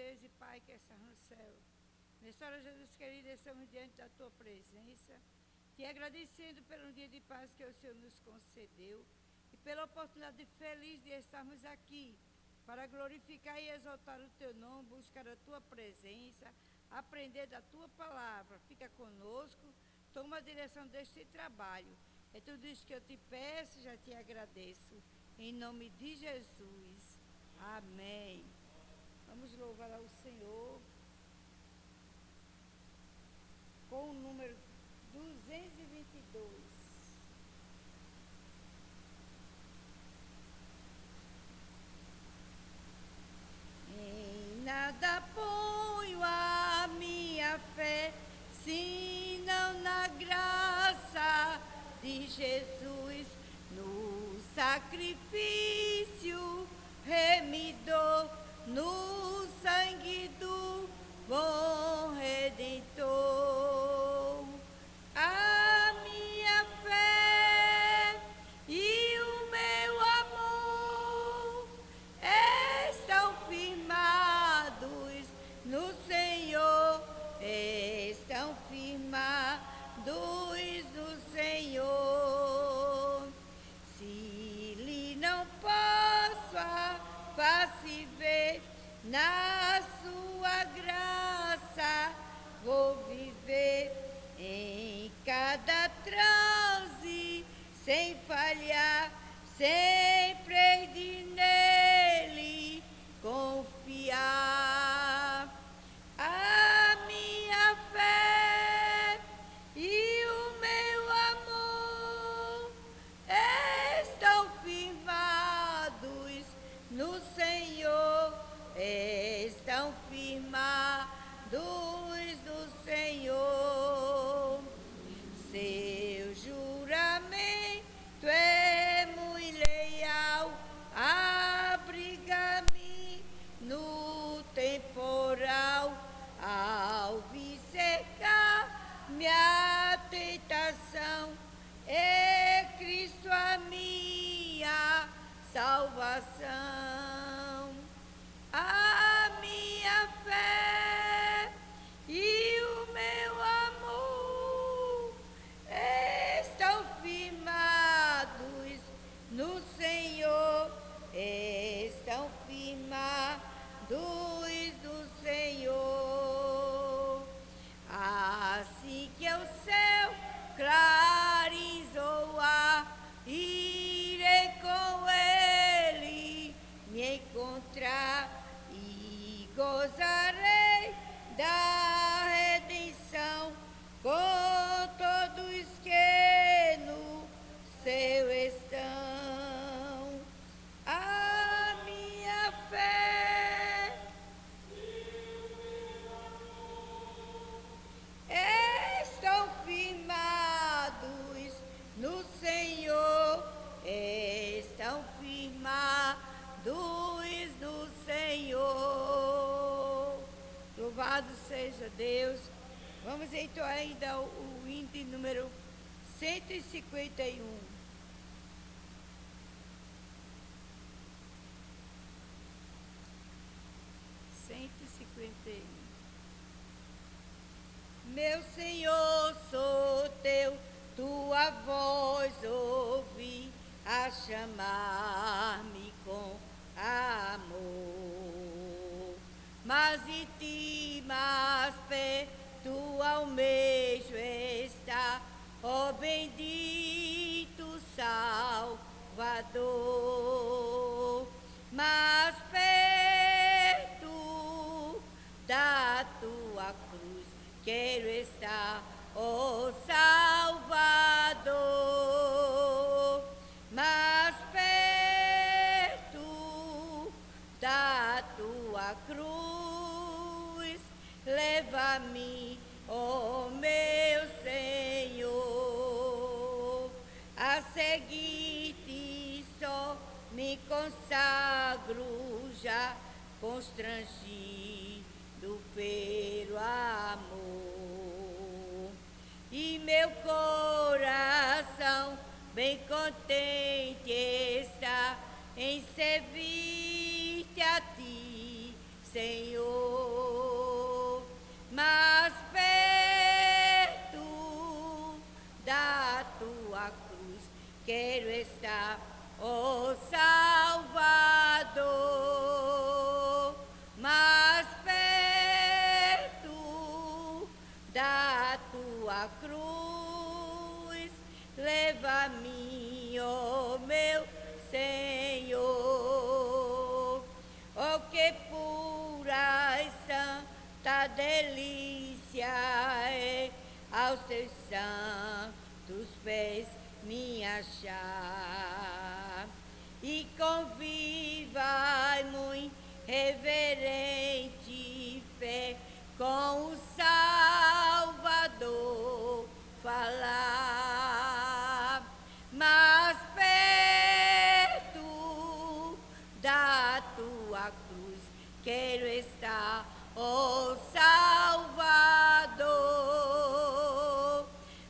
Deus e Pai que estás no céu. Nessa hora, Jesus querido, estamos diante da Tua presença, te agradecendo pelo dia de paz que o Senhor nos concedeu e pela oportunidade feliz de estarmos aqui para glorificar e exaltar o Teu nome, buscar a Tua presença, aprender da Tua palavra. Fica conosco, toma a direção deste trabalho. É tudo isso que eu te peço, já te agradeço. Em nome de Jesus. Amém. Vamos louvar ao Senhor com o número 222. Em nada ponho a minha fé, senão na graça de Jesus, no sacrifício remidor, no sangue do bom Redentor. A minha fé e o meu amor estão firmados no Senhor, estão firmados no Senhor. Se lhe não posso a face ver, na sua graça vou viver em cada transe, sem falhar, sempre de nele confiar. A minha fé e o meu amor estão firmados no Senhor, estão firmados no Senhor. Seu juramento é muito leal, abriga-me no temporal, ao vir cercar minha tentação, é Cristo a minha salvação. A minha fé e o meu amor estão firmados no Senhor, estão firmados no Senhor. Assim que o céu clarezoar, irei com ele me encontrar e gozarei da redenção com todos que no céu estão. A minha fé estão firmados no Senhor, estão firmados no Senhor. Louvado seja Deus. Vamos então ainda o hino número 151. Meu Senhor, sou teu, tua voz ouvi a chamar-me com amor. Mas em ti mais perto almejo está, ó bendito Salvador. Mais perto da tua cruz quero estar, ó Salvador. Mais perto da tua cruz, leva-me, ó meu Senhor, a seguir-te só me consagro já, constrangido pelo amor. E meu coração bem contente está em servir-te a ti, Senhor. quero estar, ó Salvador, mais perto da tua cruz. Leva-me, ó meu Senhor, oh que pura e santa delícia é aos teus santos pés me achar, e com viva e muito reverente fé com o Salvador falar, mais perto da tua cruz quero estar, ó Salvador,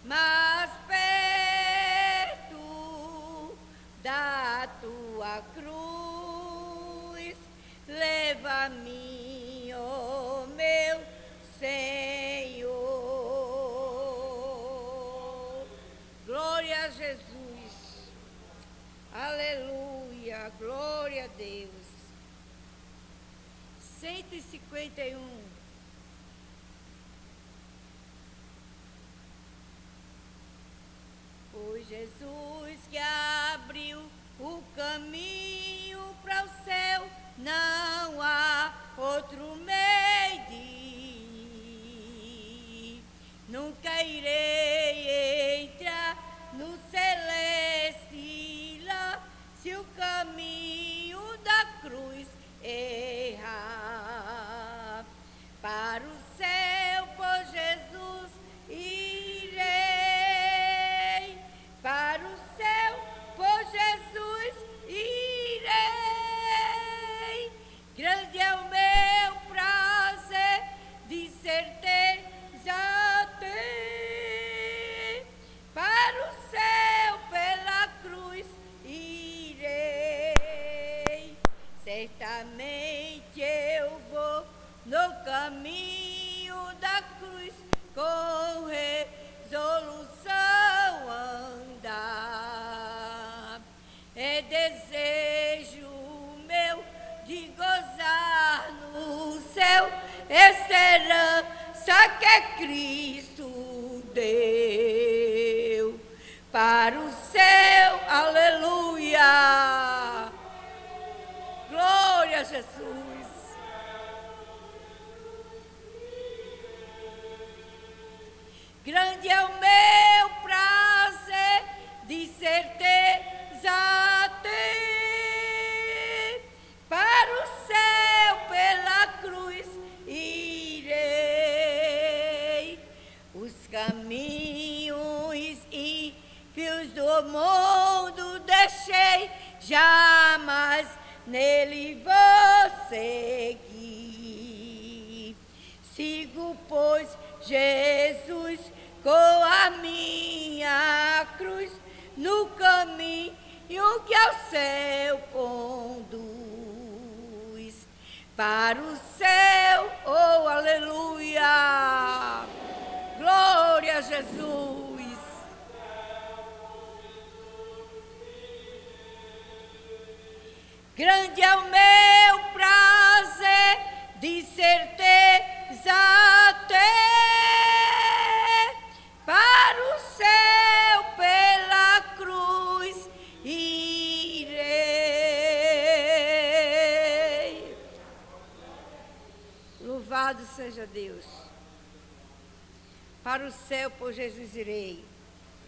mais perto da tua cruz. Leva-me, ó meu Senhor. Glória a Jesus. Aleluia. Glória a Deus. 151. Foi Jesus que abriu o caminho para o céu, não há outro meio de ir. Nunca irei entrar no celeste lá, se o caminho da cruz errar. Para o céu por Jesus irei, para o céu por Jesus irei. Grande é o meu prazer, de certeza ter. Para o céu pela cruz irei. Certamente eu vou no caminho da cruz, com resolução andar. É desejo meu de gozar no céu essa herança que Cristo deu. Para o céu, aleluia. Glória a Jesus. Grande é o meu prazer, de certeza ter. Para o céu pela cruz irei. Os caminhos e fios do mundo deixei, jamais nele vou seguir. Sigo, pois, Jesus com a minha cruz, no caminho que ao céu conduz. Para o céu, oh aleluia, glória a Jesus. Grande é o meu prazer, de certeza ter. Para o céu pela cruz irei. Louvado seja Deus. Para o céu por Jesus irei.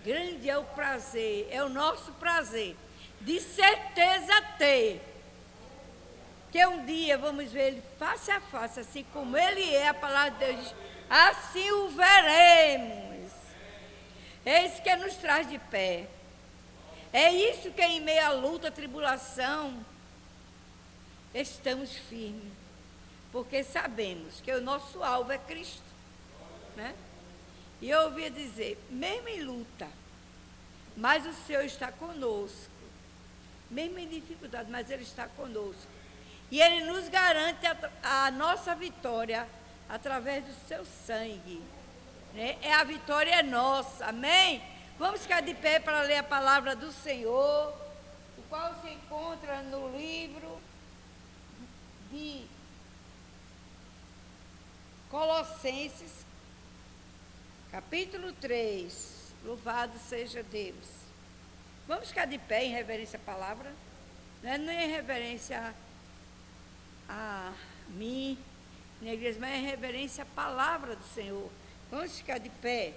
Grande é o prazer, é o nosso prazer, de certeza ter. Que um dia vamos ver ele face a face, assim como ele é, a palavra de Deus diz, assim o veremos. É isso que nos traz de pé. É isso que em meio à luta, à tribulação, estamos firmes. Porque sabemos que o nosso alvo é Cristo. Né? E eu ouvia dizer, mesmo em luta, mas o Senhor está conosco. Mesmo em dificuldade, mas Ele está conosco. E Ele nos garante a nossa vitória através do seu sangue. Né? A vitória é nossa, amém? Vamos ficar de pé para ler a palavra do Senhor, o qual se encontra no livro de Colossenses, capítulo 3. Louvado seja Deus. Vamos ficar de pé em reverência à palavra, não é em reverência a mim, na igreja, mas em reverência à palavra do Senhor. Vamos ficar de pé.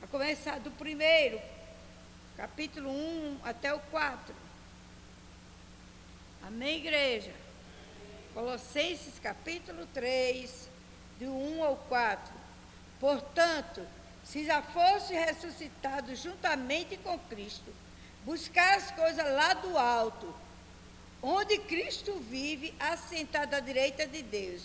A começar do primeiro, capítulo 1 até o 4. Amém, igreja? Colossenses, capítulo 3, do 1 ao 4. Portanto, se já fosse ressuscitado juntamente com Cristo, buscar as coisas lá do alto, onde Cristo vive, assentado à direita de Deus.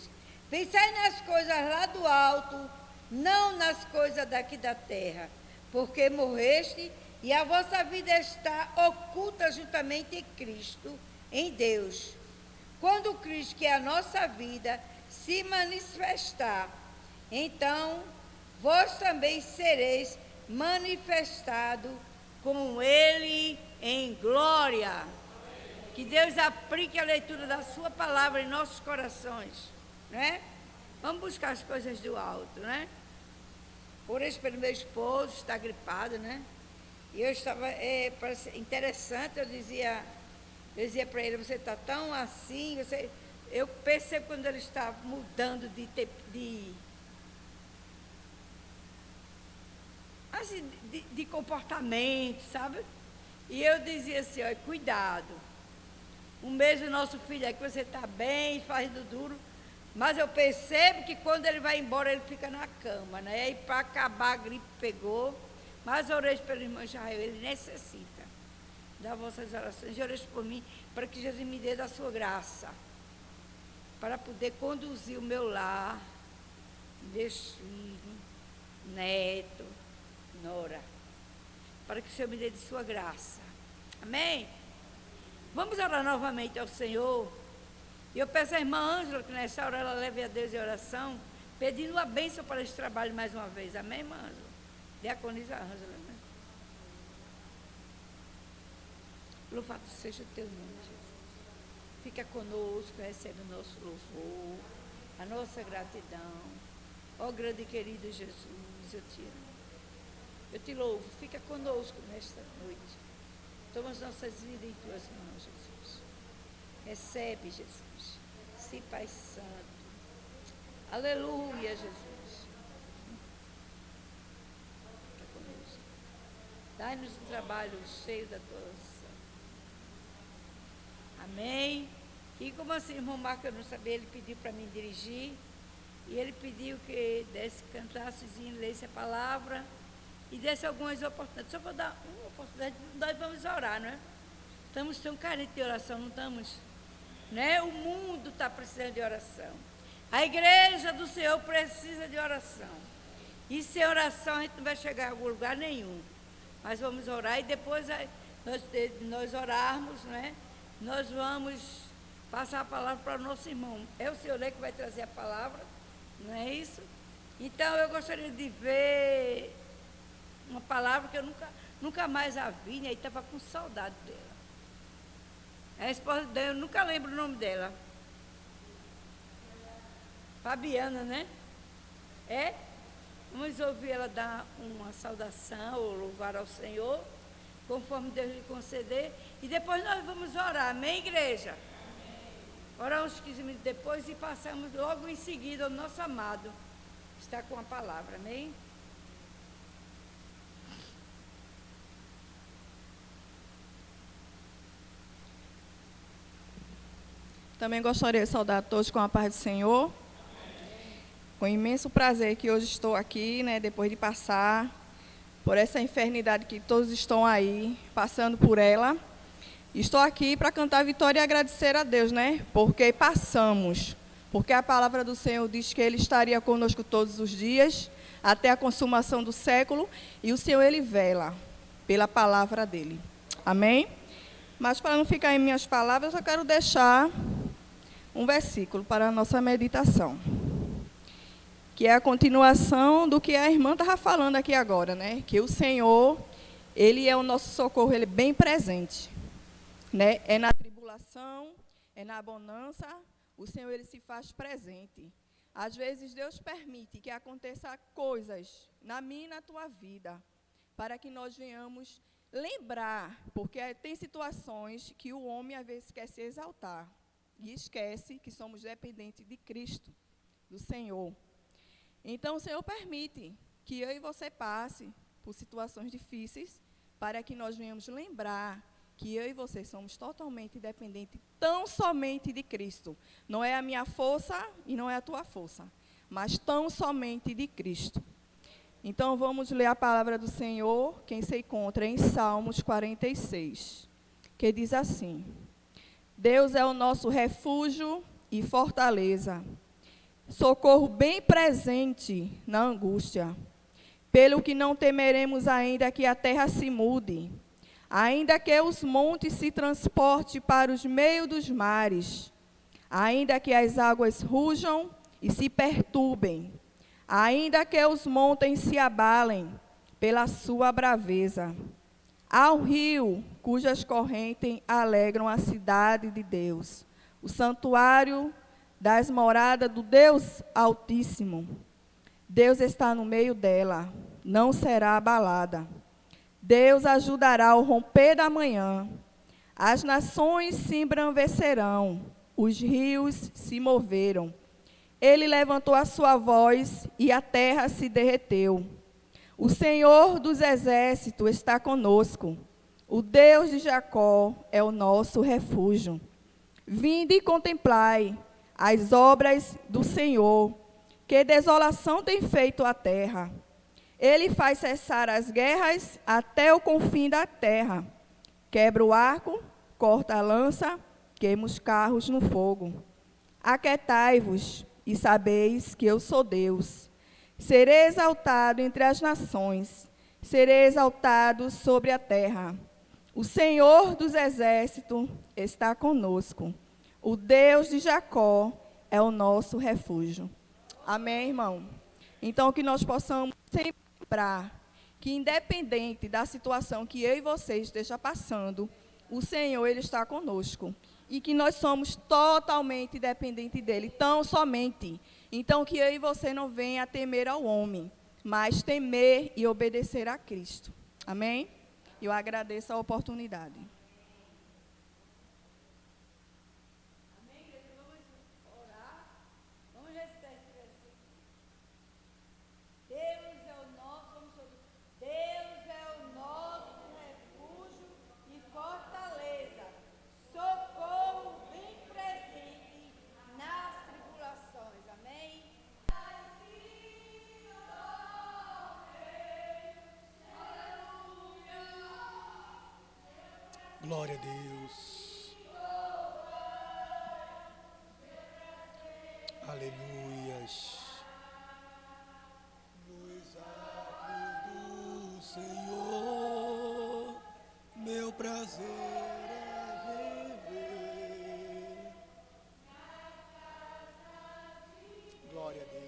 Pensai nas coisas lá do alto, não nas coisas daqui da terra, porque morreste e a vossa vida está oculta juntamente em Cristo, em Deus. Quando Cristo, que é a nossa vida, se manifestar, então vós também sereis manifestado com Ele em glória. Que Deus aplique a leitura da sua palavra em nossos corações, né? Vamos buscar as coisas do alto, né? Por isso, pelo meu esposo, está gripado, né? E eu estava, interessante, eu dizia para ele, você está tão assim, eu percebo quando ele está mudando de comportamento, sabe? E eu dizia assim, olha, cuidado. Um mês o nosso filho é que você está bem, fazendo duro, mas eu percebo que quando ele vai embora, ele fica na cama, né? E para acabar a gripe pegou, mas orei pelo irmão Israel, ele necessita das vossas orações, orei por mim, para que Jesus me dê da sua graça, para poder conduzir o meu lar, meus filhos, neto, nora, para que o Senhor me dê de sua graça. Amém? Vamos orar novamente ao Senhor. E eu peço à irmã Ângela que nessa hora ela leve a Deus em oração, pedindo a bênção para esse trabalho mais uma vez. Amém, irmã Ângela? Diaconisa Ângela, né? Louvado seja o teu nome, Jesus. Fica conosco, recebe o nosso louvor, a nossa gratidão. Ó grande e querido Jesus, eu te amo. Eu te louvo, fica conosco nesta noite. Toma as nossas vidas em tuas mãos, Jesus. Recebe, Jesus. Sim, Pai Santo. Aleluia, Jesus. Fica conosco. Dai-nos um trabalho cheio da tua unção. Amém. E como assim, irmão Marco, eu não sabia, ele pediu para mim dirigir. E ele pediu que cantasse, lesse a palavra. E desse algumas oportunidades. Só vou dar uma oportunidade, nós vamos orar, não é? Estamos tão carentes de oração, não estamos? Né? O mundo está precisando de oração. A igreja do Senhor precisa de oração. E sem oração a gente não vai chegar a algum lugar nenhum. Mas vamos orar e depois nós orarmos, né? Nós vamos passar a palavra para o nosso irmão. É o Senhor que vai trazer a palavra, não é isso? Então eu gostaria de ver uma palavra que eu nunca mais a vi, né? E estava com saudade dela. A esposa dela, eu nunca lembro o nome dela. Fabiana, né? É? Vamos ouvir ela dar uma saudação ou louvar ao Senhor, conforme Deus lhe conceder. E depois nós vamos orar, amém, igreja? Amém. Orar uns 15 minutos depois e passamos logo em seguida ao nosso amado. Está com a palavra, amém? Também gostaria de saudar a todos com a paz do Senhor. Com imenso prazer que hoje estou aqui, né, depois de passar por essa enfermidade que todos estão aí, passando por ela. Estou aqui para cantar vitória e agradecer a Deus, né, porque passamos. Porque a palavra do Senhor diz que Ele estaria conosco todos os dias, até a consumação do século, e o Senhor, Ele vela pela palavra dEle. Amém? Mas para não ficar em minhas palavras, eu quero deixar um versículo para a nossa meditação, que é a continuação do que a irmã estava falando aqui agora, né? Que o Senhor, Ele é o nosso socorro, ele é bem presente, né? É na tribulação, é na bonança, o Senhor ele se faz presente. Às vezes Deus permite que aconteça coisas na minha e na tua vida, para que nós venhamos lembrar, porque tem situações que o homem às vezes quer se exaltar e esquece que somos dependentes de Cristo, do Senhor. Então o Senhor permite que eu e você passe por situações difíceis, para que nós venhamos lembrar que eu e você somos totalmente dependentes tão somente de Cristo. Não é a minha força e não é a tua força, mas tão somente de Cristo. Então, vamos ler a palavra do Senhor, quem se encontra em Salmos 46, que diz assim: Deus é o nosso refúgio e fortaleza, socorro bem presente na angústia. Pelo que não temeremos ainda que a terra se mude, ainda que os montes se transportem para os meios dos mares, ainda que as águas rujam e se perturbem, ainda que os montes se abalem pela sua braveza. Há um rio cujas correntes alegram a cidade de Deus, o santuário das moradas do Deus Altíssimo. Deus está no meio dela, não será abalada. Deus ajudará ao romper da manhã. As nações se embranvecerão, os rios se moveram. Ele levantou a sua voz e a terra se derreteu. O Senhor dos exércitos está conosco. O Deus de Jacó é o nosso refúgio. Vinde e contemplai as obras do Senhor, que desolação tem feito a terra. Ele faz cessar as guerras até o confim da terra. Quebra o arco, corta a lança, queima os carros no fogo. Aquietai-vos e sabeis que eu sou Deus. Serei exaltado entre as nações, serei exaltado sobre a terra. O Senhor dos exércitos está conosco. O Deus de Jacó é o nosso refúgio. Amém, irmão? Então, que nós possamos sempre lembrar que, independente da situação que eu e você esteja passando, o Senhor, Ele está conosco. E que nós somos totalmente dependentes dEle, tão somente. Então, que eu e você não venha a temer ao homem, mas temer e obedecer a Cristo. Amém? Eu agradeço a oportunidade. Glória a Deus. Aleluias. Nos atos do Senhor, meu prazer é viver. Glória a Deus.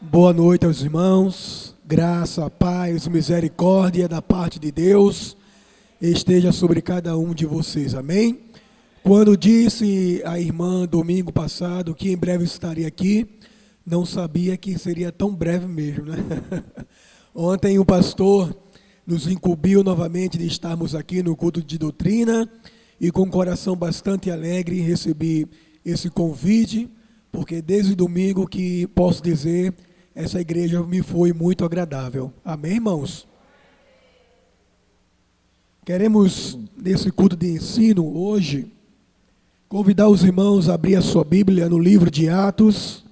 Boa noite aos irmãos, graça, paz, misericórdia da parte de Deus esteja sobre cada um de vocês, amém? Quando disse a irmã domingo passado que em breve estaria aqui, não sabia que seria tão breve mesmo, né? Ontem o pastor nos incumbiu novamente de estarmos aqui no culto de doutrina e com um coração bastante alegre recebi esse convite, porque desde domingo que posso dizer, essa igreja me foi muito agradável. Amém, irmãos? Queremos, nesse culto de ensino, hoje, convidar os irmãos a abrir a sua Bíblia no livro de Atos,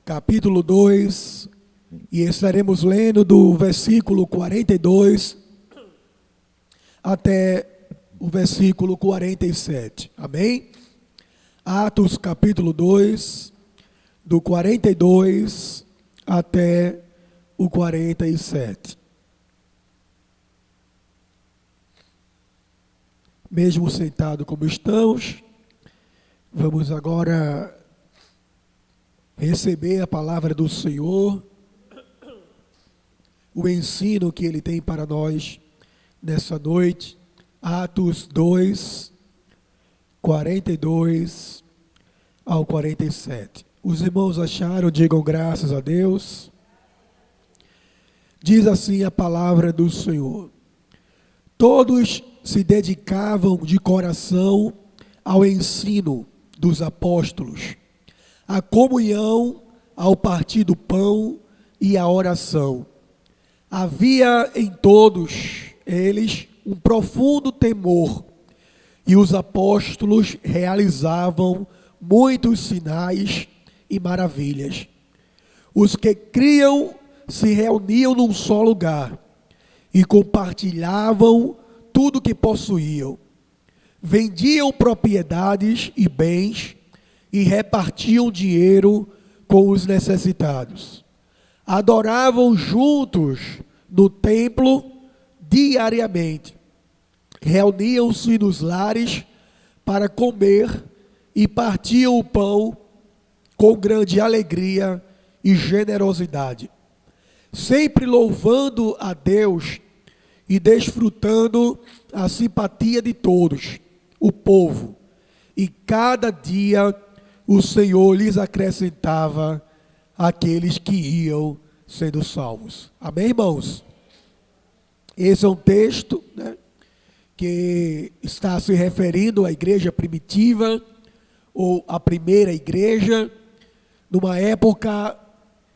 capítulo 2, e estaremos lendo do versículo 42 até o versículo 47. Amém? Atos, capítulo 2, do 42 até o 47. Mesmo sentado como estamos, Vamos agora receber a palavra do Senhor, o ensino que Ele tem para nós nessa noite. Atos 2, 42 ao 47. Os irmãos acharam? Digam graças a Deus. Diz assim a palavra do Senhor: todos se dedicavam de coração ao ensino dos apóstolos, à comunhão, ao partir do pão e à oração. Havia em todos eles um profundo temor, e os apóstolos realizavam muitos sinais e maravilhas. Os que criam se reuniam num só lugar e compartilhavam tudo que possuíam. Vendiam propriedades e bens e repartiam dinheiro com os necessitados. Adoravam juntos no templo diariamente. Reuniam-se nos lares para comer e partiam o pão com grande alegria e generosidade, sempre louvando a Deus e desfrutando a simpatia de todos, o povo. E cada dia o Senhor lhes acrescentava aqueles que iam sendo salvos. Amém, irmãos? Esse é um texto, que está se referindo à igreja primitiva, ou à primeira igreja, numa época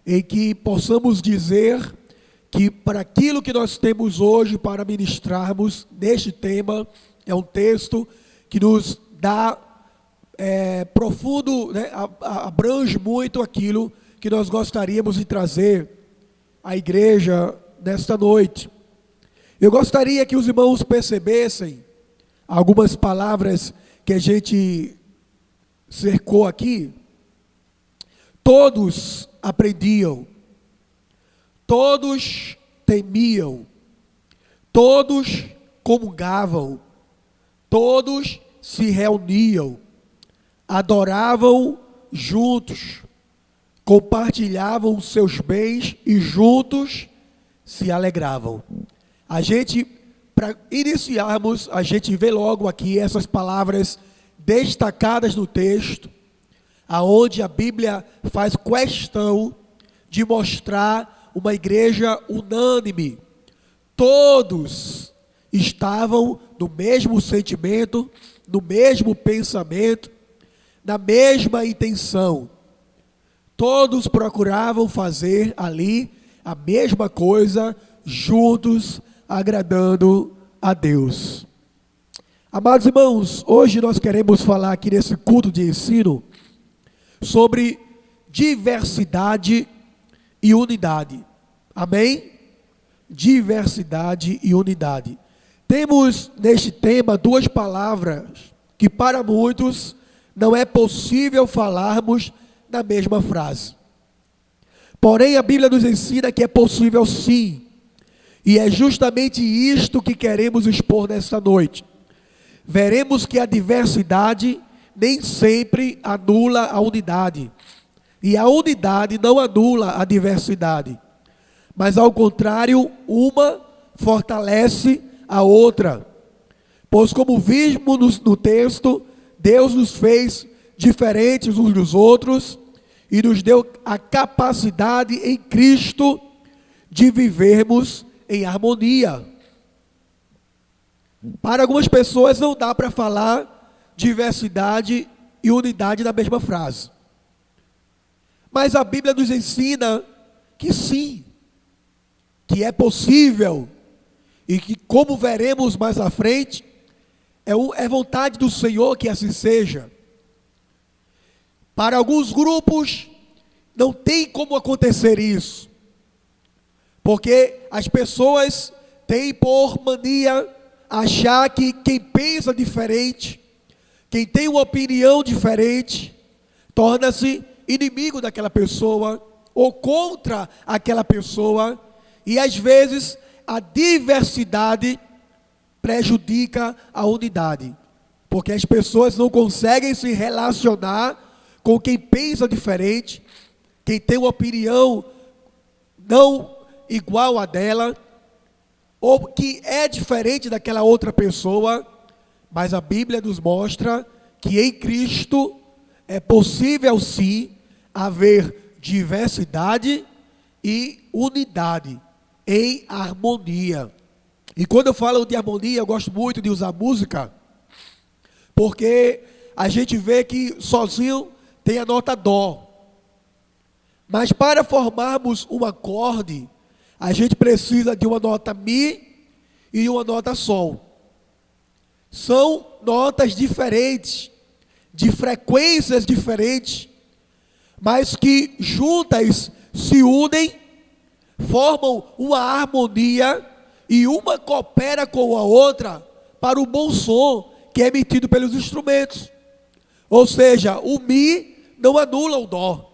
em que possamos dizer que para aquilo que nós temos hoje para ministrarmos neste tema, é um texto que nos dá profundo, abrange muito aquilo que nós gostaríamos de trazer à igreja nesta noite. Eu gostaria que os irmãos percebessem algumas palavras que a gente cercou aqui. Todos aprendiam, todos temiam, todos comungavam, todos se reuniam, adoravam juntos, compartilhavam seus bens e juntos se alegravam. A gente, para iniciarmos, a gente vê logo aqui essas palavras destacadas no texto, aonde a Bíblia faz questão de mostrar uma igreja unânime. Todos estavam no mesmo sentimento, no mesmo pensamento, na mesma intenção. Todos procuravam fazer ali a mesma coisa, juntos, agradando a Deus. Amados irmãos, hoje nós queremos falar aqui nesse culto de ensino sobre diversidade e unidade. Amém? Diversidade e unidade. Temos neste tema duas palavras que para muitos não é possível falarmos na mesma frase. Porém, a Bíblia nos ensina que é possível sim. E é justamente isto que queremos expor nesta noite. Veremos que a diversidade nem sempre anula a unidade. E a unidade não anula a diversidade. Mas ao contrário, uma fortalece a outra. Pois como vimos no texto, Deus nos fez diferentes uns dos outros e nos deu a capacidade em Cristo de vivermos em harmonia. Para algumas pessoas não dá para falar diversidade e unidade na mesma frase. Mas a Bíblia nos ensina que sim, que é possível e que, como veremos mais à frente, é vontade do Senhor que assim seja. Para alguns grupos não tem como acontecer isso. Porque as pessoas têm por mania achar que quem pensa diferente, quem tem uma opinião diferente, torna-se inimigo daquela pessoa ou contra aquela pessoa. E às vezes a diversidade prejudica a unidade. Porque as pessoas não conseguem se relacionar com quem pensa diferente, quem tem uma opinião não igual à dela, ou que é diferente daquela outra pessoa. Mas a Bíblia nos mostra que em Cristo é possível sim haver diversidade e unidade em harmonia. E quando eu falo de harmonia, eu gosto muito de usar música, porque a gente vê que sozinho tem a nota dó. Mas para formarmos um acorde, a gente precisa de uma nota mi e uma nota sol. São notas diferentes, de frequências diferentes, mas que juntas se unem, formam uma harmonia e uma coopera com a outra para o bom som que é emitido pelos instrumentos. Ou seja, o mi não anula o dó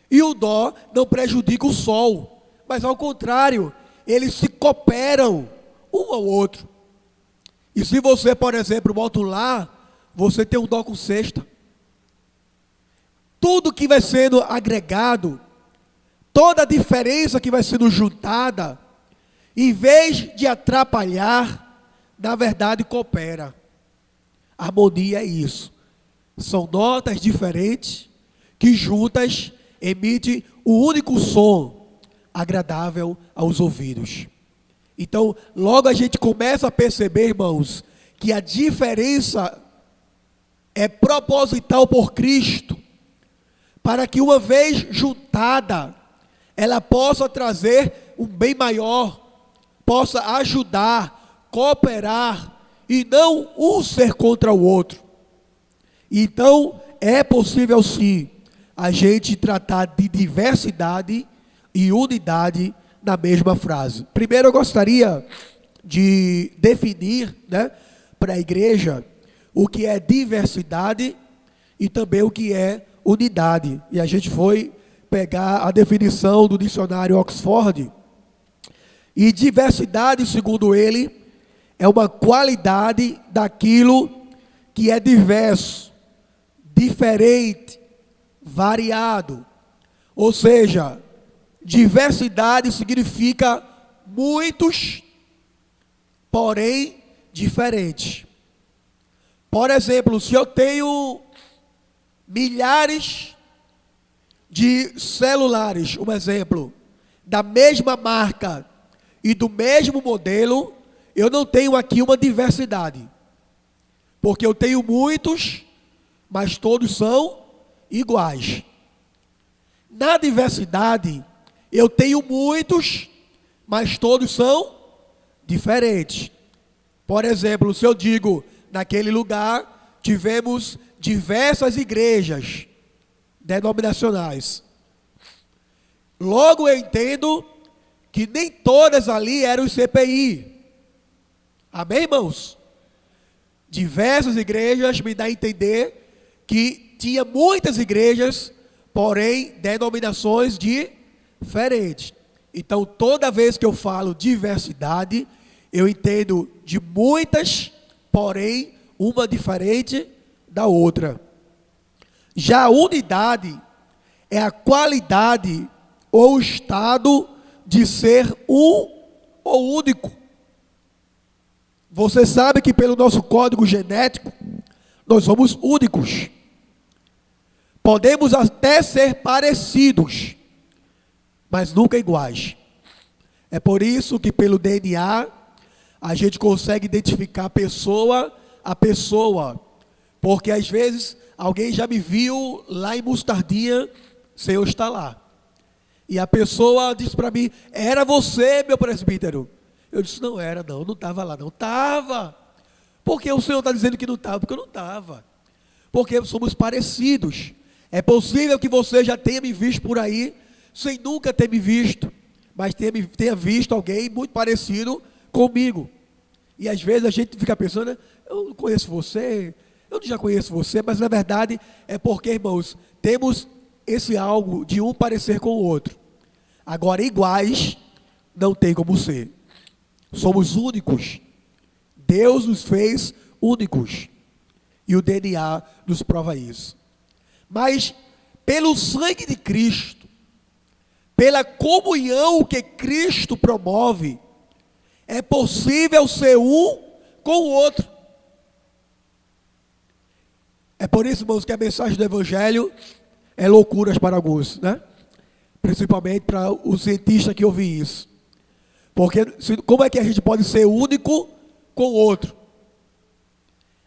e o dó não prejudica o sol, mas ao contrário, eles se cooperam um ao outro. E se você, por exemplo, bota o lá, você tem um dó com sexta. Tudo que vai sendo agregado, toda a diferença que vai sendo juntada, em vez de atrapalhar, na verdade coopera. Harmonia é isso. São notas diferentes que juntas emitem um único som agradável aos ouvidos. Então, logo a gente começa a perceber, irmãos, que a diferença é proposital por Cristo, para que uma vez juntada, ela possa trazer um bem maior, possa ajudar, cooperar, e não um ser contra o outro. Então, é possível sim, a gente tratar de diversidade e unidade na mesma frase. Primeiro eu gostaria de definir, para a igreja, o que é diversidade e também o que é unidade. E a gente foi pegar a definição do dicionário Oxford. E diversidade, segundo ele, é uma qualidade daquilo que é diverso, diferente, variado. Ou seja, diversidade significa muitos, porém diferentes. Por exemplo, se eu tenho milhares de celulares, um exemplo, da mesma marca e do mesmo modelo, eu não tenho aqui uma diversidade. Porque eu tenho muitos, mas todos são iguais. Na diversidade, eu tenho muitos, mas todos são diferentes. Por exemplo, se eu digo, naquele lugar, tivemos diversas igrejas denominacionais. Logo eu entendo que nem todas ali eram CPI. Amém, irmãos? Diversas igrejas me dá a entender que tinha muitas igrejas, porém denominações diferentes. Então, toda vez que eu falo diversidade, eu entendo de muitas, porém uma diferente da outra. Já a unidade é a qualidade ou estado de ser um ou único. Você sabe que pelo nosso código genético, nós somos únicos. Podemos até ser parecidos, mas nunca iguais. É por isso que pelo DNA, a gente consegue identificar pessoa a pessoa. Porque às vezes, alguém já me viu lá em Mostardinha, sem eu estar lá. E a pessoa disse para mim, era você, meu presbítero. Eu disse, não era, não estava lá, não estava. Por que o senhor está dizendo que não estava? Porque eu não estava. Porque somos parecidos. É possível que você já tenha me visto por aí, sem nunca ter me visto, mas tenha visto alguém muito parecido comigo. E às vezes a gente fica pensando, eu não conheço você, eu já conheço você, mas na verdade é porque, irmãos, temos esse algo de um parecer com o outro. Agora, iguais, não tem como ser. Somos únicos. Deus nos fez únicos. E o DNA nos prova isso. Mas, pelo sangue de Cristo, pela comunhão que Cristo promove, é possível ser um com o outro. É por isso, irmãos, que a mensagem do Evangelho é loucuras para alguns, né? Principalmente para o cientista que ouve isso. Porque como é que a gente pode ser único com o outro?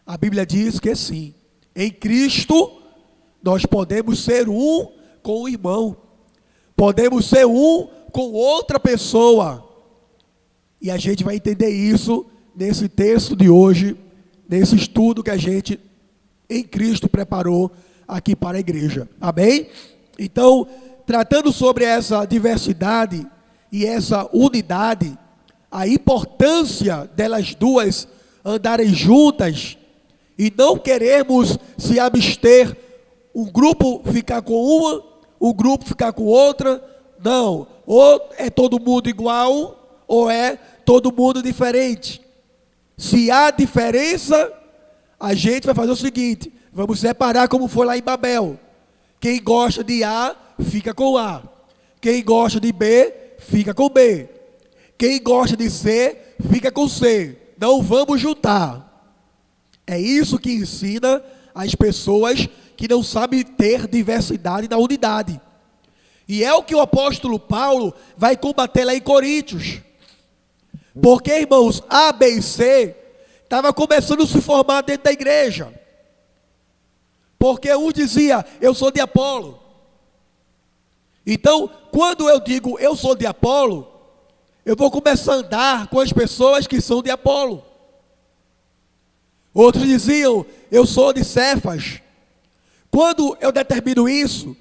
A Bíblia diz que sim, em Cristo nós podemos ser um com o irmão, podemos ser um com outra pessoa. E a gente vai entender isso nesse texto de hoje, nesse estudo que a gente em Cristo preparou aqui para a igreja. Amém? Então, tratando sobre essa diversidade e essa unidade, a importância delas duas andarem juntas e não queremos se abster, um grupo ficar com uma, um grupo ficar com outra. Não, ou é todo mundo igual, ou é todo mundo diferente. Se há diferença, a gente vai fazer o seguinte: vamos separar como foi lá em Babel. Quem gosta de A, fica com A. Quem gosta de B, fica com B. Quem gosta de C, fica com C. Não vamos juntar. É isso que ensina as pessoas que não sabem ter diversidade na unidade. E é o que o apóstolo Paulo vai combater lá em Coríntios. Porque, irmãos, A, B e C estava começando a se formar dentro da igreja. Porque um dizia, eu sou de Apolo. Então, quando eu digo eu sou de Apolo, eu vou começar a andar com as pessoas que são de Apolo. Outros diziam, eu sou de Cefas. Quando eu determino isso,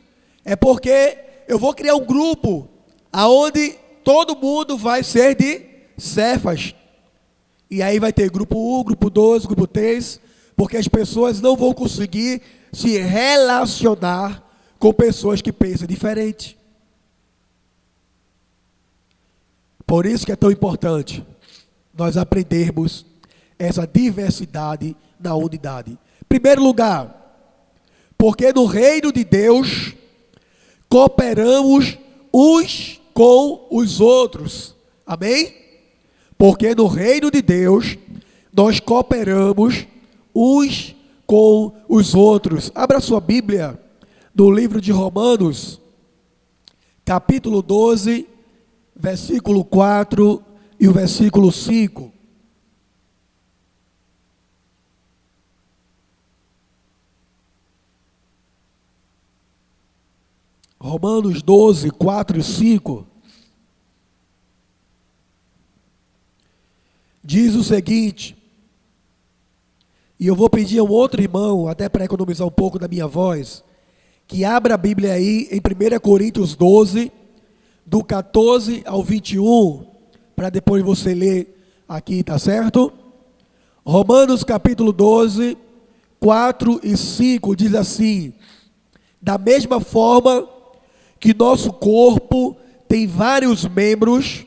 é porque eu vou criar um grupo aonde todo mundo vai ser de Cefas. E aí vai ter grupo 1, grupo 2, grupo 3, porque as pessoas não vão conseguir se relacionar com pessoas que pensam diferente. Por isso que é tão importante nós aprendermos essa diversidade na unidade. Em primeiro lugar, porque no reino de Deus cooperamos uns com os outros. Amém? Porque no reino de Deus nós cooperamos uns com os outros. Abra sua Bíblia no livro de Romanos, capítulo 12, versículo 4 e o versículo 5. Romanos 12, 4 e 5. Diz o seguinte, e eu vou pedir a um outro irmão, até para economizar um pouco da minha voz, que abra a Bíblia aí em 1 Coríntios 12, do 14 ao 21, para depois você ler aqui, tá certo? Romanos capítulo 12, 4 e 5 diz assim: da mesma forma que nosso corpo tem vários membros,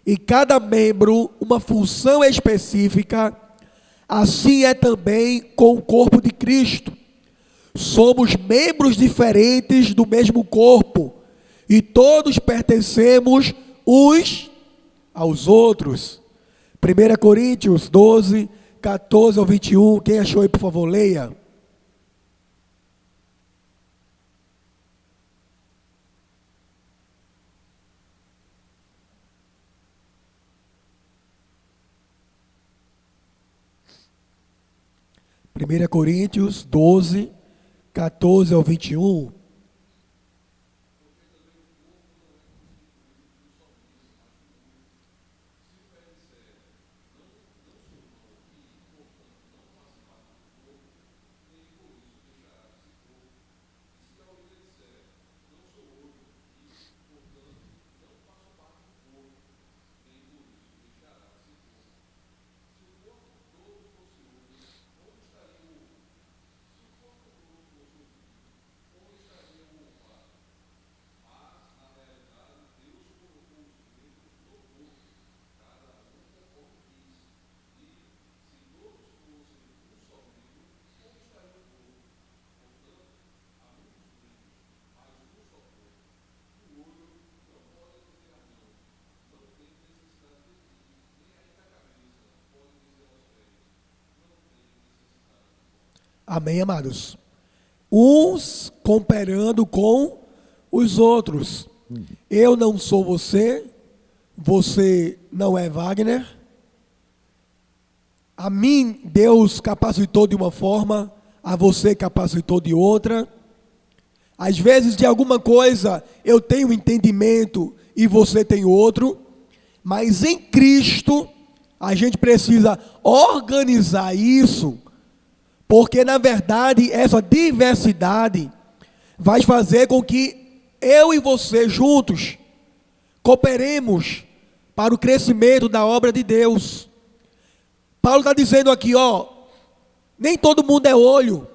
e cada membro uma função específica, assim é também com o corpo de Cristo. Somos membros diferentes do mesmo corpo, e todos pertencemos uns aos outros. 1 Coríntios 12, 14 ao 21, quem achou aí, por favor, leia. Primeira Coríntios 12, 14 ao 21. Amém, amados? Uns cooperando com os outros. Eu não sou você, você não é Wagner. A mim Deus capacitou de uma forma, a você capacitou de outra. Às vezes de alguma coisa eu tenho entendimento e você tem outro, mas em Cristo a gente precisa organizar isso, porque na verdade essa diversidade vai fazer com que eu e você juntos cooperemos para o crescimento da obra de Deus. Paulo está dizendo aqui, nem todo mundo é olho,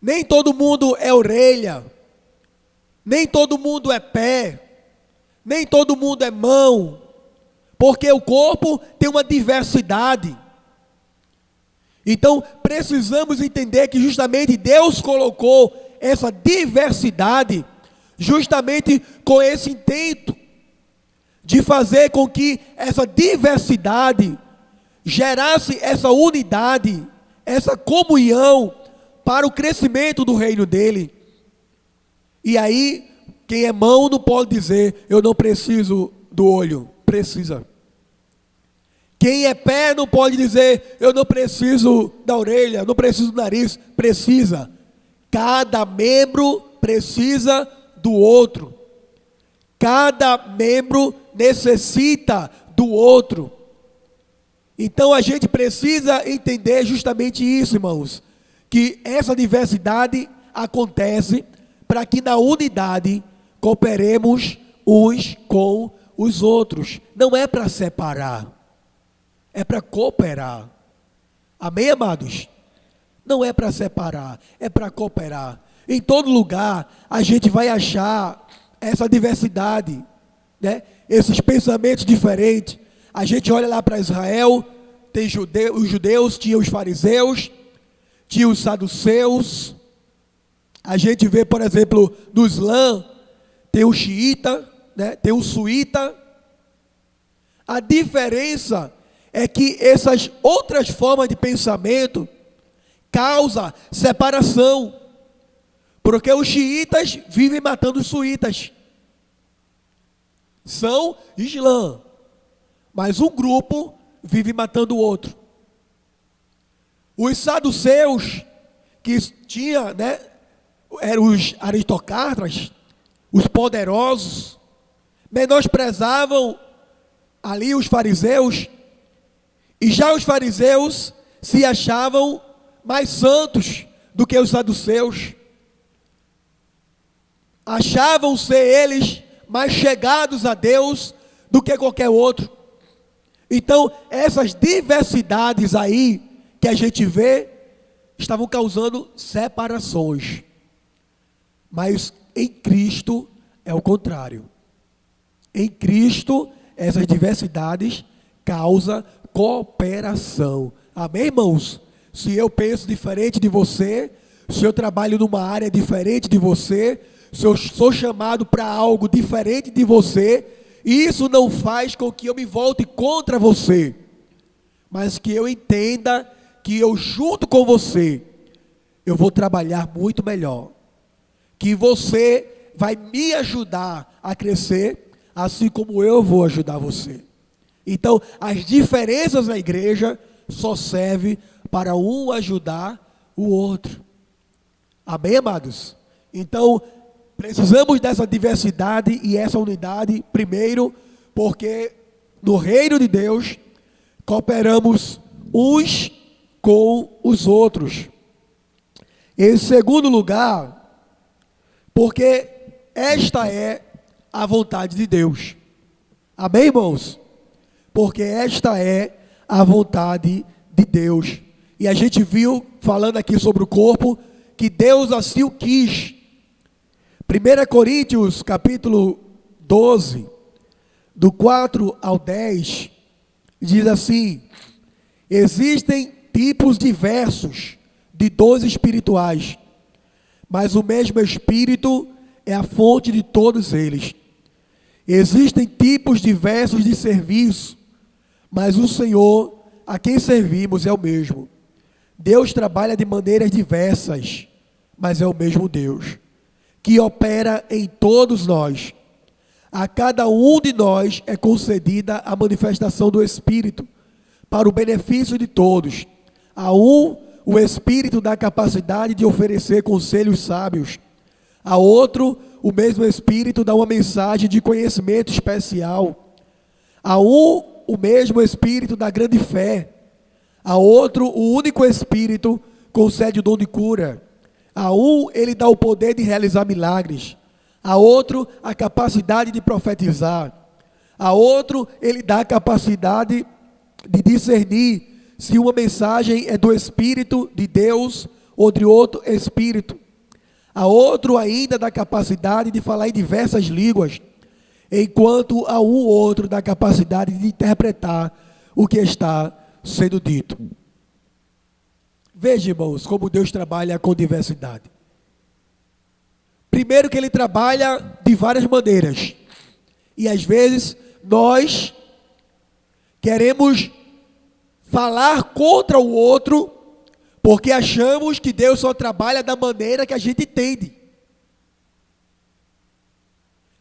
nem todo mundo é orelha, nem todo mundo é pé, nem todo mundo é mão, porque o corpo tem uma diversidade. Então precisamos entender que justamente Deus colocou essa diversidade justamente com esse intento de fazer com que essa diversidade gerasse essa unidade, essa comunhão para o crescimento do reino dele. E aí, quem é mão não pode dizer, eu não preciso do olho. Precisa. Quem é pé não pode dizer, eu não preciso da orelha, não preciso do nariz. Precisa. Cada membro precisa do outro. Cada membro necessita do outro. Então a gente precisa entender justamente isso, irmãos, que essa diversidade acontece para que na unidade cooperemos uns com os outros. Não é para separar, é para cooperar. Amém, amados? Não é para separar, é para cooperar. Em todo lugar a gente vai achar essa diversidade, né? Esses pensamentos diferentes. A gente olha lá para Israel, tem os judeus, tinha os fariseus, tinha os saduceus. A gente vê, por exemplo, no Islã, tem o xiita, né? Tem o suíta. A diferença é que essas outras formas de pensamento causam separação. Porque os xiitas vivem matando os suítas. São Islã. Mas um grupo vive matando o outro. Os saduceus, que tinha, né, eram os aristocratas, os poderosos, menosprezavam ali os fariseus. E já os fariseus se achavam mais santos do que os saduceus. Achavam ser eles mais chegados a Deus do que qualquer outro. Então, essas diversidades aí que a gente vê, estavam causando separações. Mas em Cristo é o contrário. Em Cristo, essas diversidades causam cooperação. Amém, irmãos? Se eu penso diferente de você, se eu trabalho numa área diferente de você, se eu sou chamado para algo diferente de você, isso não faz com que eu me volte contra você, mas que eu entenda que eu junto com você, eu vou trabalhar muito melhor, que você vai me ajudar a crescer, assim como eu vou ajudar você. Então, as diferenças na igreja só servem para um ajudar o outro. Amém, amados? Então, precisamos dessa diversidade e essa unidade, primeiro, porque no reino de Deus, cooperamos uns com os outros. Em segundo lugar, porque esta é a vontade de Deus. Amém, irmãos? Porque esta é a vontade de Deus. E a gente viu, falando aqui sobre o corpo, que Deus assim o quis. 1 Coríntios, capítulo 12, do 4 ao 10, diz assim: existem tipos diversos de dons espirituais, mas o mesmo Espírito é a fonte de todos eles. Existem tipos diversos de serviço, mas o Senhor a quem servimos é o mesmo. Deus trabalha de maneiras diversas, mas é o mesmo Deus, que opera em todos nós. A cada um de nós é concedida a manifestação do Espírito, para o benefício de todos. A um, o Espírito dá capacidade de oferecer conselhos sábios. A outro, o mesmo Espírito dá uma mensagem de conhecimento especial. A um, o mesmo Espírito dá grande fé. A outro, o único Espírito concede o dom de cura. A um, ele dá o poder de realizar milagres. A outro, a capacidade de profetizar. A outro, ele dá a capacidade de discernir se uma mensagem é do Espírito de Deus ou de outro Espírito. A outro ainda dá capacidade de falar em diversas línguas, enquanto a um outro dá capacidade de interpretar o que está sendo dito. Veja, irmãos, como Deus trabalha com diversidade. Primeiro que Ele trabalha de várias maneiras. E às vezes nós queremos falar contra o outro, porque achamos que Deus só trabalha da maneira que a gente entende.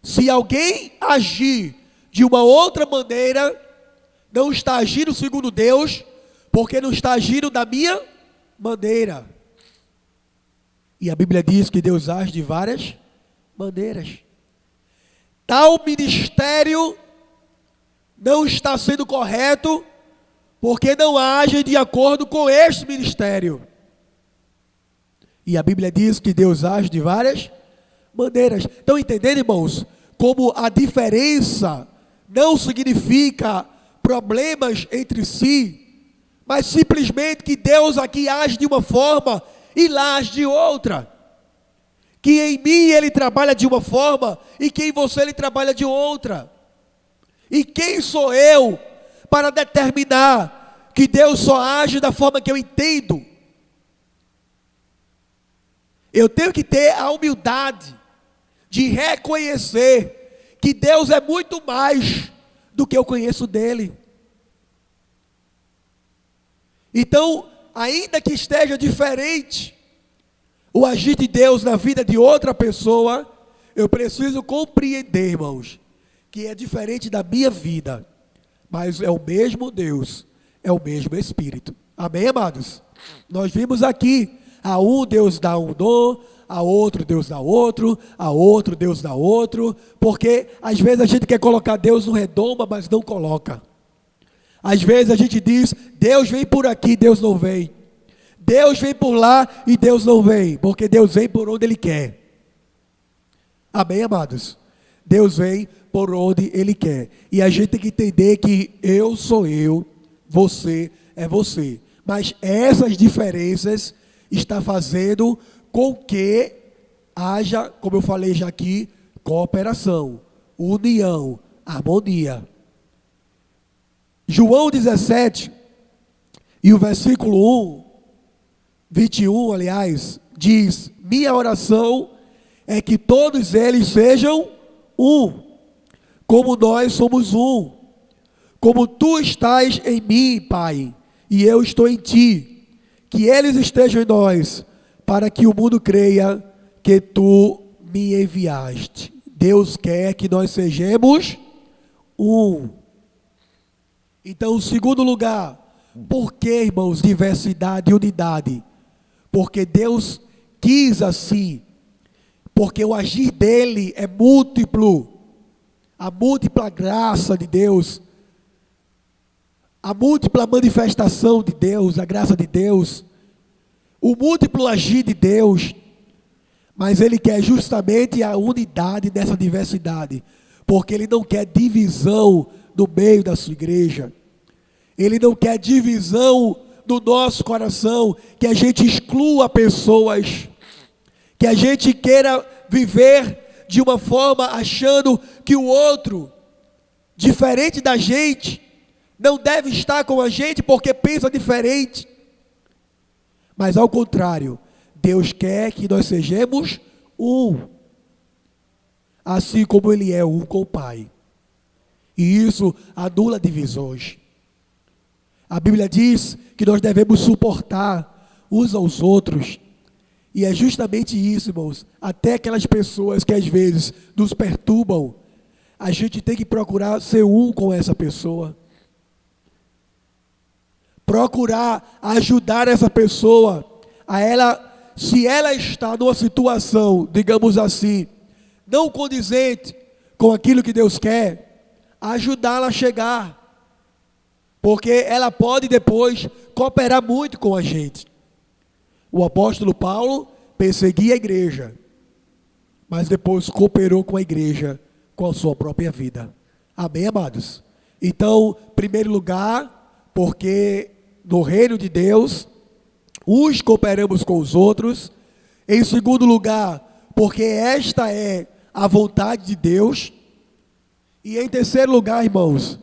Se alguém agir de uma outra maneira, não está agindo segundo Deus, porque não está agindo da minha maneira. E a Bíblia diz que Deus age de várias maneiras. Tal ministério não está sendo correto, porque não age de acordo com este ministério. E a Bíblia diz que Deus age de várias maneiras. Estão entendendo, irmãos? Como a diferença não significa problemas entre si, mas simplesmente que Deus aqui age de uma forma e lá age de outra. Que em mim Ele trabalha de uma forma e que em você Ele trabalha de outra. E quem sou eu para determinar que Deus só age da forma que eu entendo? Eu tenho que ter a humildade de reconhecer que Deus é muito mais do que eu conheço dEle. Então, ainda que esteja diferente o agir de Deus na vida de outra pessoa, eu preciso compreender, irmãos, que é diferente da minha vida, mas é o mesmo Deus, é o mesmo Espírito. Amém, amados? Nós vimos aqui, a um Deus dá um dom, a outro Deus dá outro, a outro Deus dá outro, porque às vezes a gente quer colocar Deus no redoma, mas não coloca. Às vezes a gente diz, Deus vem por aqui, Deus não vem. Deus vem por lá e Deus não vem, porque Deus vem por onde Ele quer. Amém, amados? Deus vem por onde Ele quer. E a gente tem que entender que eu sou eu, você é você. Mas essas diferenças estão fazendo com que haja, como eu falei já aqui, cooperação, união, harmonia. João 17, e o versículo 21, aliás, diz: minha oração é que todos eles sejam um, como nós somos um, como tu estás em mim, Pai, e eu estou em ti, que eles estejam em nós, para que o mundo creia que tu me enviaste. Deus quer que nós sejamos um. Então, em segundo lugar, por que, irmãos, diversidade e unidade? Porque Deus quis assim, porque o agir dele é múltiplo, a múltipla graça de Deus, a múltipla manifestação de Deus, a graça de Deus, o múltiplo agir de Deus, mas Ele quer justamente a unidade dessa diversidade, porque Ele não quer divisão no meio da sua igreja, Ele não quer divisão do nosso coração, que a gente exclua pessoas, que a gente queira viver de uma forma achando que o outro, diferente da gente, não deve estar com a gente porque pensa diferente. Mas ao contrário, Deus quer que nós sejamos um, assim como Ele é um com o Pai. E isso anula divisões. A Bíblia diz que nós devemos suportar uns aos outros. E é justamente isso, irmãos. Até aquelas pessoas que às vezes nos perturbam, a gente tem que procurar ser um com essa pessoa. Procurar ajudar essa pessoa a ela, se ela está numa situação, digamos assim, não condizente com aquilo que Deus quer, ajudá-la a chegar. Porque ela pode depois cooperar muito com a gente. O apóstolo Paulo perseguia a igreja, mas depois cooperou com a igreja com a sua própria vida. Amém, amados? Então, em primeiro lugar, porque no reino de Deus, uns cooperamos com os outros. Em segundo lugar, porque esta é a vontade de Deus. E em terceiro lugar, irmãos,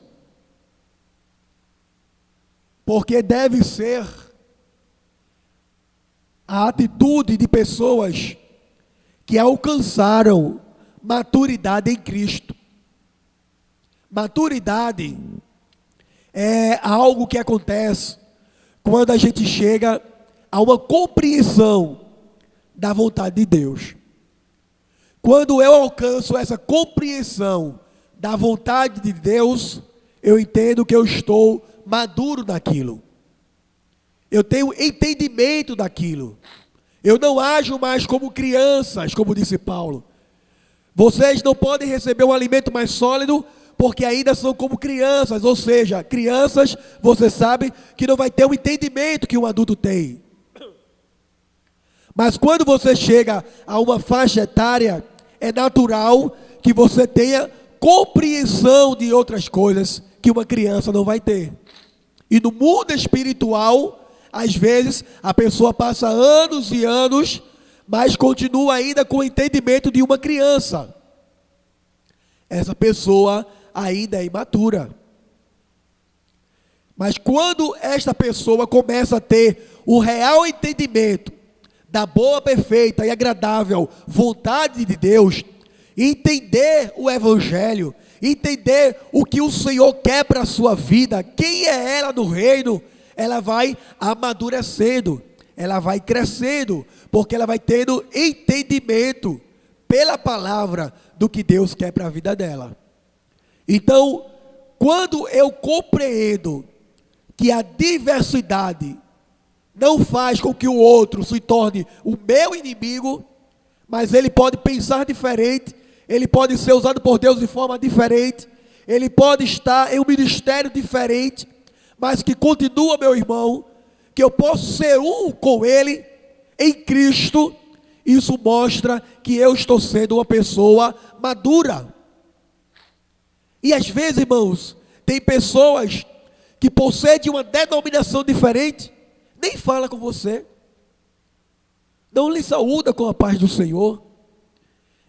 porque deve ser a atitude de pessoas que alcançaram maturidade em Cristo. Maturidade é algo que acontece quando a gente chega a uma compreensão da vontade de Deus. Quando eu alcanço essa compreensão da vontade de Deus, eu entendo que eu estou maduro naquilo. Eu tenho entendimento daquilo. Eu não ajo mais como crianças, como disse Paulo. Vocês não podem receber um alimento mais sólido, porque ainda são como crianças. Ou seja, crianças, você sabe que não vai ter o entendimento que um adulto tem. Mas quando você chega a uma faixa etária, é natural que você tenha compreensão de outras coisas que uma criança não vai ter. E no mundo espiritual, às vezes, a pessoa passa anos e anos, mas continua ainda com o entendimento de uma criança. Essa pessoa ainda é imatura. Mas quando esta pessoa começa a ter o real entendimento da boa, perfeita e agradável vontade de Deus, entender o Evangelho, entender o que o Senhor quer para a sua vida, quem é ela no reino, ela vai amadurecendo, ela vai crescendo, porque ela vai tendo entendimento pela palavra do que Deus quer para a vida dela. Então, quando eu compreendo que a diversidade não faz com que o outro se torne o meu inimigo, mas ele pode pensar diferente, ele pode ser usado por Deus de forma diferente, ele pode estar em um ministério diferente, mas que continua, meu irmão, que eu posso ser um com ele em Cristo. Isso mostra que eu estou sendo uma pessoa madura. E às vezes, irmãos, tem pessoas que por ser de uma denominação diferente, nem fala com você, não lhe saúda com a paz do Senhor,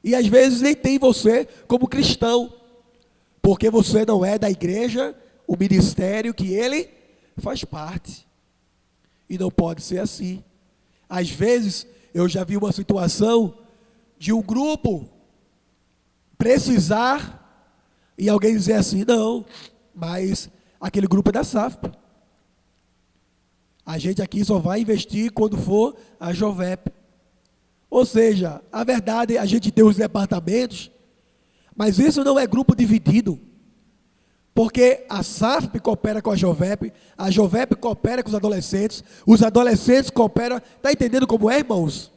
e às vezes nem tem você como cristão, porque você não é da igreja, o ministério que ele faz parte. E não pode ser assim. Às vezes, eu já vi uma situação de um grupo precisar, e alguém dizer assim, não, mas aquele grupo é da SAFP. A gente aqui só vai investir quando for a Jovep. Ou seja, a verdade, a gente tem os departamentos, mas isso não é grupo dividido. Porque a SAFP coopera com a Jovep coopera com os adolescentes cooperam, está entendendo como é, irmãos?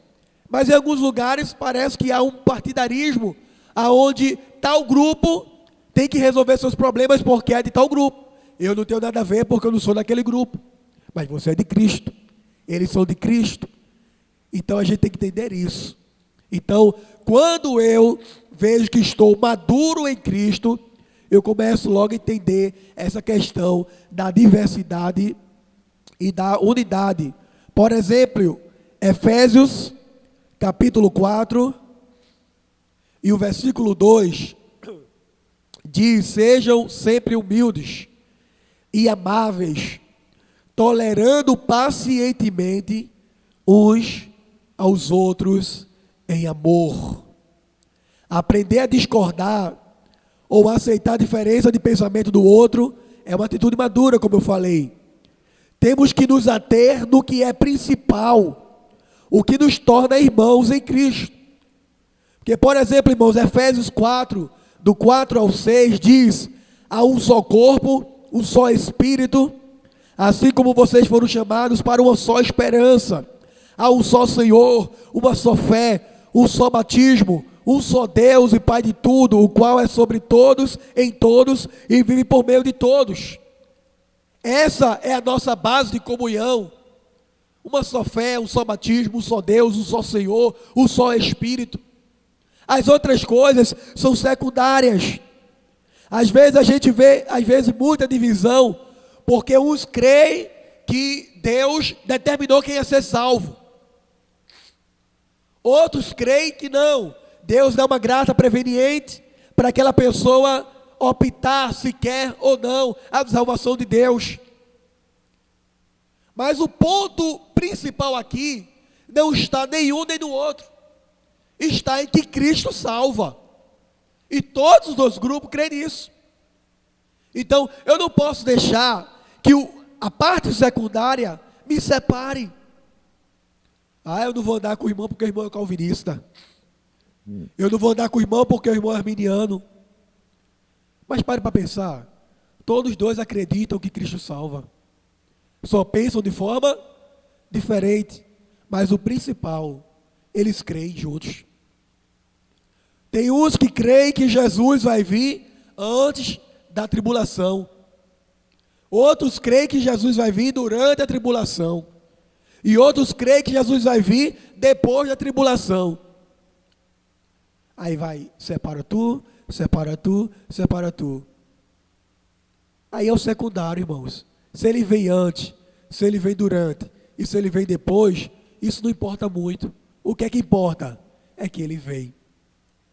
Mas em alguns lugares parece que há um partidarismo, aonde tal grupo tem que resolver seus problemas porque é de tal grupo. Eu não tenho nada a ver porque eu não sou daquele grupo. Mas você é de Cristo, eles são de Cristo. Então a gente tem que entender isso. Então, quando eu vejo que estou maduro em Cristo, eu começo logo a entender essa questão da diversidade e da unidade. Por exemplo, Efésios, capítulo 4, e o versículo 2, diz, sejam sempre humildes e amáveis, tolerando pacientemente uns aos outros em amor. Aprender a discordar ou aceitar a diferença de pensamento do outro é uma atitude madura, como eu falei. temos que nos ater no que é principal, o que nos torna irmãos em Cristo. Porque, por exemplo, irmãos, Efésios 4, do 4 ao 6, diz: há um só corpo, um só Espírito, assim como vocês foram chamados para uma só esperança. Há um só Senhor, uma só fé, um só batismo, um só Deus e Pai de tudo, o qual é sobre todos, em todos e vive por meio de todos. Essa é a nossa base de comunhão. Uma só fé, um só batismo, um só Deus, um só Senhor, um só Espírito. As outras coisas são secundárias. Às vezes a gente vê, muita divisão, porque uns creem que Deus determinou quem ia ser salvo. Outros creem que não. Deus dá uma graça preveniente para aquela pessoa optar se quer ou não a salvação de Deus. Mas o ponto principal aqui não está nenhum nem no outro. Está em que Cristo salva. E todos os dois grupos creem nisso. Então, eu não posso deixar que a parte secundária me separe. Eu não vou andar com o irmão porque o irmão é calvinista. Eu não vou andar com o irmão porque o irmão é arminiano. Mas pare para pensar. Todos dois acreditam que Cristo salva. Só pensam de forma diferente. Mas o principal, eles creem juntos. Tem uns que creem que Jesus vai vir antes da tribulação. Outros creem que Jesus vai vir durante a tribulação. E outros creem que Jesus vai vir depois da tribulação. Aí vai, separa tu, separa tu, separa tu. Aí é o secundário, irmãos. Se ele vem antes, se ele vem durante e se ele vem depois, isso não importa muito. O que é que importa? É que ele vem.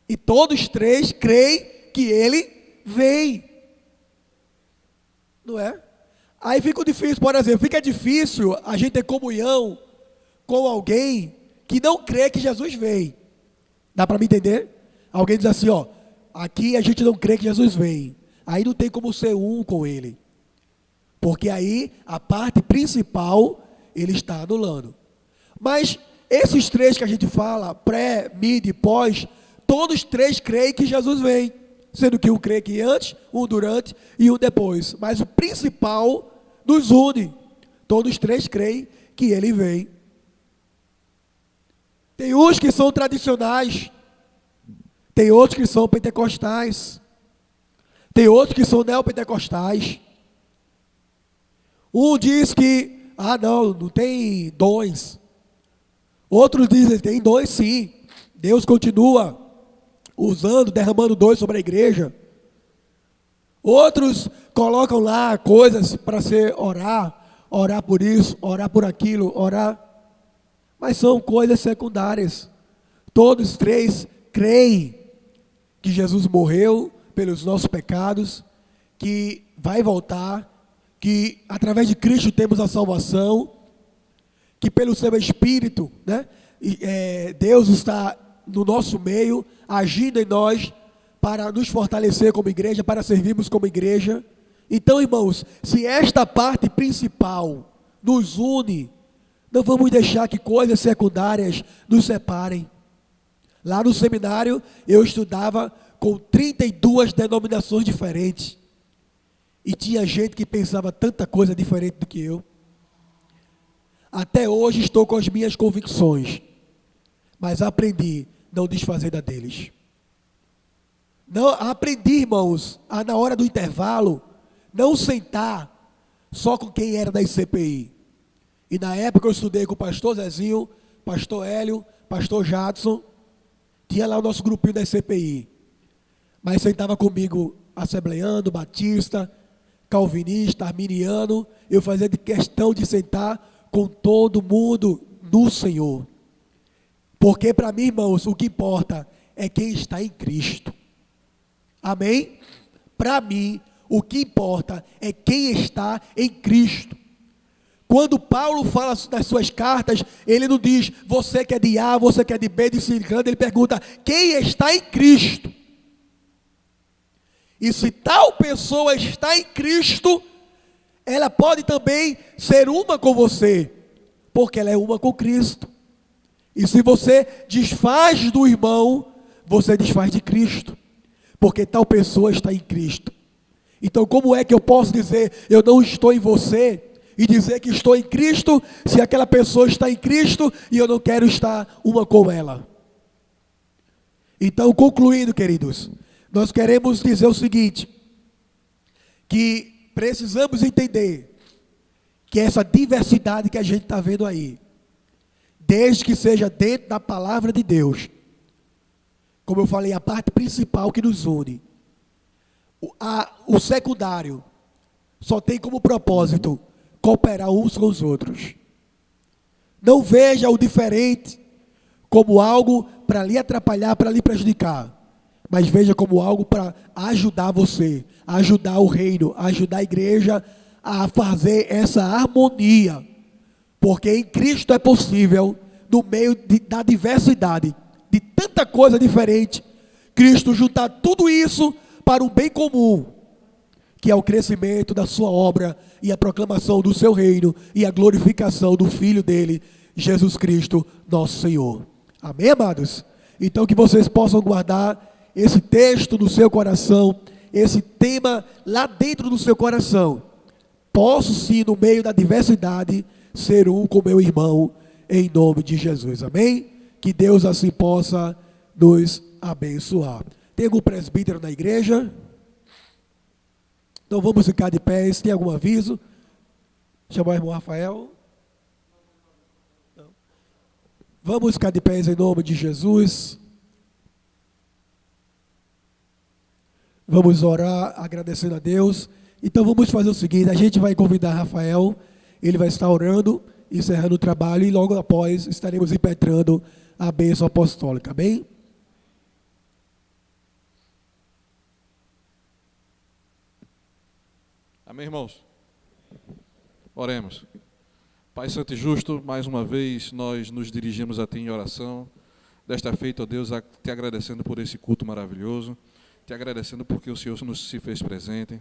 E todos três creem que ele vem. Não é? Aí fica difícil, por exemplo, fica difícil a gente ter comunhão com alguém que não crê que Jesus vem. Dá para me entender? Alguém diz assim, aqui a gente não crê que Jesus vem. Aí não tem como ser um com ele. Porque aí a parte principal ele está anulando. Mas esses três que a gente fala, pré, mid e pós, todos três creem que Jesus vem. Sendo que um crê que antes, um durante e um depois. Mas o principal nos une. Todos três creem que ele vem. Tem uns que são tradicionais. Tem outros que são pentecostais. Tem outros que são neopentecostais. Um diz que, não tem dons. Outros dizem que tem dons sim. Deus continua usando, derramando dons sobre a igreja. Outros colocam lá coisas para ser orar por isso, orar por aquilo, orar. Mas são coisas secundárias. Todos três creem que Jesus morreu pelos nossos pecados, que vai voltar, que através de Cristo temos a salvação, que pelo seu Espírito, Deus está no nosso meio, agindo em nós, para nos fortalecer como igreja, para servirmos como igreja. Então, irmãos, se esta parte principal nos une, não vamos deixar que coisas secundárias nos separem. Lá no seminário, eu estudava com 32 denominações diferentes. E tinha gente que pensava tanta coisa diferente do que eu. Até hoje estou com as minhas convicções, mas aprendi não desfazer da deles. Não, aprendi, irmãos, a na hora do intervalo, não sentar só com quem era da ICPI. E na época eu estudei com o pastor Zezinho, pastor Hélio, pastor Jadson, tinha lá o nosso grupinho da ICPI. Mas sentava comigo assembleano, batista, calvinista, arminiano, eu fazia de questão de sentar com todo mundo no Senhor. Porque para mim, irmãos, o que importa é quem está em Cristo. Amém? Para mim, o que importa é quem está em Cristo. Quando Paulo fala nas suas cartas, ele não diz, você que é de A, você que é de B, de C, ele pergunta, quem está em Cristo? E se tal pessoa está em Cristo, ela pode também ser uma com você, porque ela é uma com Cristo. E se você desfaz do irmão, você desfaz de Cristo, porque tal pessoa está em Cristo. Então, como é que eu posso dizer eu não estou em você e dizer que estou em Cristo, se aquela pessoa está em Cristo e eu não quero estar uma com ela? Então, concluindo, queridos, nós queremos dizer o seguinte, que precisamos entender que essa diversidade que a gente está vendo aí, desde que seja dentro da palavra de Deus, como eu falei, a parte principal que nos une, o secundário só tem como propósito cooperar uns com os outros. Não veja o diferente como algo para lhe atrapalhar, para lhe prejudicar, mas veja como algo para ajudar você, ajudar o reino, ajudar a igreja a fazer essa harmonia, porque em Cristo é possível, no meio da diversidade, de tanta coisa diferente, Cristo juntar tudo isso para o bem comum, que é o crescimento da sua obra e a proclamação do seu reino e a glorificação do Filho dele, Jesus Cristo, nosso Senhor. Amém, amados? Então que vocês possam guardar esse texto no seu coração, esse tema lá dentro do seu coração. Posso sim, no meio da diversidade, ser um com meu irmão, em nome de Jesus. Amém? Que Deus assim possa nos abençoar. Tem algum presbítero na igreja? Então vamos ficar de pé. Tem algum aviso? Chamar o irmão Rafael? Não. Vamos ficar de pé em nome de Jesus. Vamos orar agradecendo a Deus. Então vamos fazer o seguinte, a gente vai convidar Rafael, ele vai estar orando, encerrando o trabalho e logo após estaremos impetrando a bênção apostólica, amém? Amém, irmãos? Oremos. Pai Santo e Justo, mais uma vez nós nos dirigimos a Ti em oração. Desta feita, ó Deus, Te agradecendo por esse culto maravilhoso, Te agradecendo porque o Senhor se fez presente,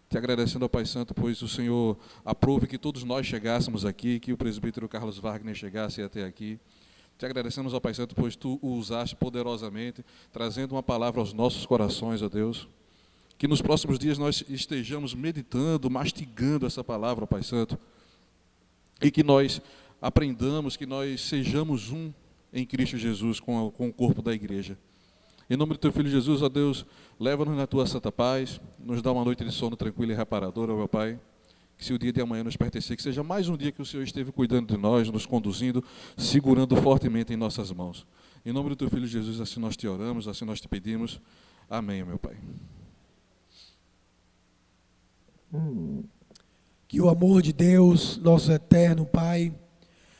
Te agradecendo, ó Pai Santo, pois o Senhor aprove que todos nós chegássemos aqui, que o presbítero Carlos Wagner chegasse até aqui. Te agradecemos, ó Pai Santo, pois Tu o usaste poderosamente, trazendo uma palavra aos nossos corações, ó Deus. Que nos próximos dias nós estejamos meditando, mastigando essa palavra, ó Pai Santo, e que nós aprendamos, que nós sejamos um em Cristo Jesus com o corpo da igreja. Em nome do Teu Filho Jesus, ó Deus, leva-nos na Tua santa paz, nos dá uma noite de sono tranquila e reparadora, ó meu Pai, que se o dia de amanhã nos pertencer, que seja mais um dia que o Senhor esteve cuidando de nós, nos conduzindo, segurando fortemente em nossas mãos. Em nome do Teu Filho Jesus, assim nós Te oramos, assim nós Te pedimos. Amém, meu Pai. Que o amor de Deus, nosso eterno Pai,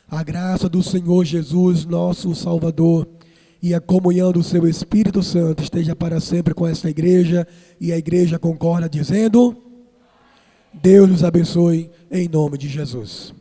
a graça do Senhor Jesus, nosso Salvador, e a comunhão do seu Espírito Santo esteja para sempre com esta igreja, e a igreja concorda dizendo: Deus nos abençoe em nome de Jesus.